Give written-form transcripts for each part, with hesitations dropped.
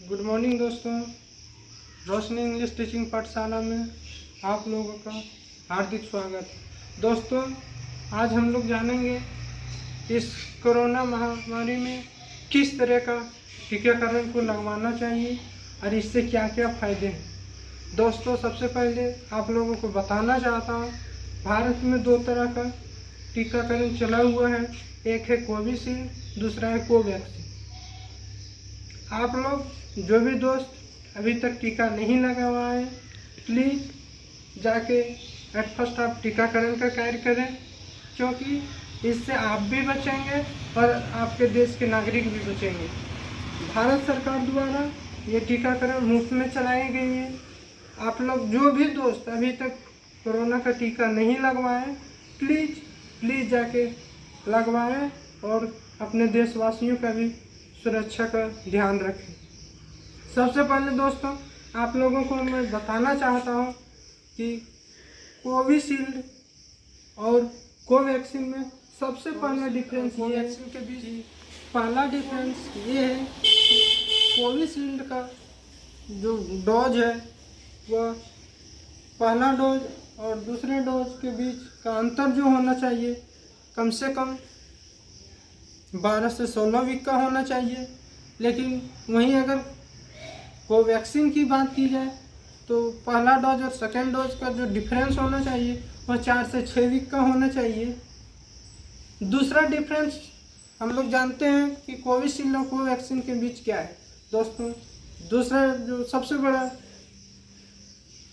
Good morning दोस्तों। रोशनी English teaching पाठशाला में आप लोगों का हार्दिक स्वागत। दोस्तों, आज हम लोग जानेंगे इस कोरोना महामारी में किस तरह का टीकाकरण को लगवाना चाहिए और इससे क्या क्या फ़ायदे हैं। दोस्तों, सबसे पहले आप लोगों को बताना चाहता हूँ, भारत में दो तरह का टीकाकरण चला हुआ है। एक है कोविशील्ड, दूसरा है कोवैक्सीन। आप लोग जो भी दोस्त अभी तक टीका नहीं लगवाए, प्लीज़ जाके एट फर्स्ट आप टीकाकरण का कार्य करें, क्योंकि इससे आप भी बचेंगे और आपके देश के नागरिक भी बचेंगे। भारत सरकार द्वारा ये टीकाकरण मुफ्त में चलाई गई है। आप लोग जो भी दोस्त अभी तक कोरोना का टीका नहीं लगवाएं, प्लीज़ जाके लगवाएं और अपने देशवासियों का भी सुरक्षा का ध्यान रखें। सबसे पहले दोस्तों, आप लोगों को मैं बताना चाहता हूं कि कोविशील्ड और कोवैक्सीन में सबसे पहला डिफरेंस ये है के बीच पहला डिफरेंस ये है कि कोविशील्ड का जो डोज है वह पहला डोज और दूसरे डोज के बीच का अंतर जो होना चाहिए कम से कम 12 से 16 वीक का होना चाहिए। लेकिन वहीं अगर कोवैक्सीन की बात की जाए तो पहला डोज और सेकेंड डोज का जो डिफरेंस होना चाहिए वह 4 से 6 वीक का होना चाहिए। दूसरा डिफरेंस हम लोग जानते हैं कि कोविशील्ड और कोवैक्सीन के बीच क्या है। दोस्तों, दूसरा जो सबसे बड़ा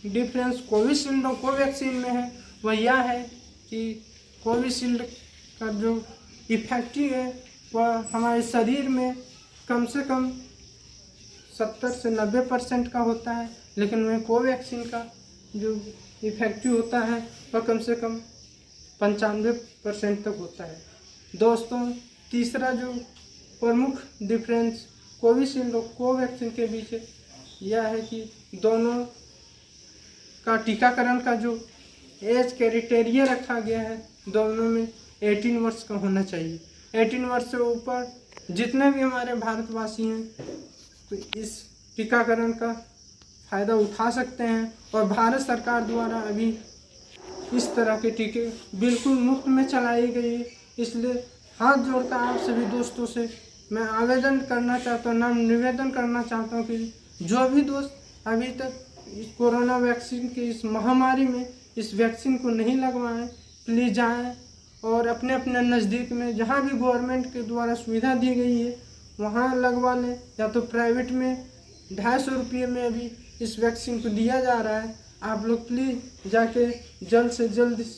डिफरेंस कोविशील्ड और कोवैक्सीन में है वह यह है कि कोविशील्ड का जो इफेक्टिव है वह हमारे शरीर में कम से कम 70 से 90% का होता है, लेकिन वह कोवैक्सीन का जो इफेक्टिव होता है वह कम से कम 95% तक होता है। दोस्तों, तीसरा जो प्रमुख डिफरेंस कोविशील्ड और कोवैक्सीन के बीच यह है कि दोनों का टीकाकरण का जो एज क्राइटेरिया रखा गया है, दोनों में 18 वर्ष का होना चाहिए। 18 वर्ष से ऊपर जितने भी हमारे भारतवासी हैं तो इस टीकाकरण का फ़ायदा उठा सकते हैं। और भारत सरकार द्वारा अभी इस तरह के टीके बिल्कुल मुफ्त में चलाई गई है। इसलिए हाथ जोड़कर आप सभी दोस्तों से मैं आवेदन करना चाहता हूँ, निवेदन करना चाहता हूँ कि जो भी दोस्त अभी तक इस कोरोना वैक्सीन की इस महामारी में इस वैक्सीन को नहीं लगवाएं, प्लीज़ जाएँ और अपने अपने नज़दीक में जहाँ भी गवर्नमेंट के द्वारा सुविधा दी गई है वहाँ लगवा लें, या तो प्राइवेट में 250 रुपये में अभी इस वैक्सीन को दिया जा रहा है। आप लोग प्लीज़ जाके जल्द से जल्द इस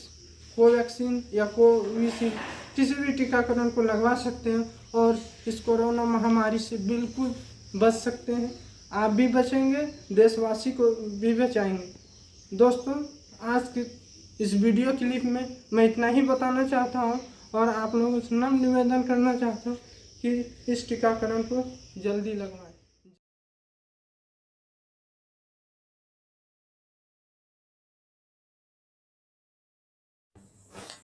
कोवैक्सीन या कोविशील्ड किसी भी टीकाकरण को लगवा सकते हैं और इस कोरोना महामारी से बिल्कुल बच सकते हैं। आप भी बचेंगे, देशवासी को भी बचाएंगे। दोस्तों, आज के इस वीडियो क्लिप में मैं इतना ही बताना चाहता हूँ और आप लोगों से निवेदन करना चाहता हूँ कि इस टीकाकरण को जल्दी लगवाएं।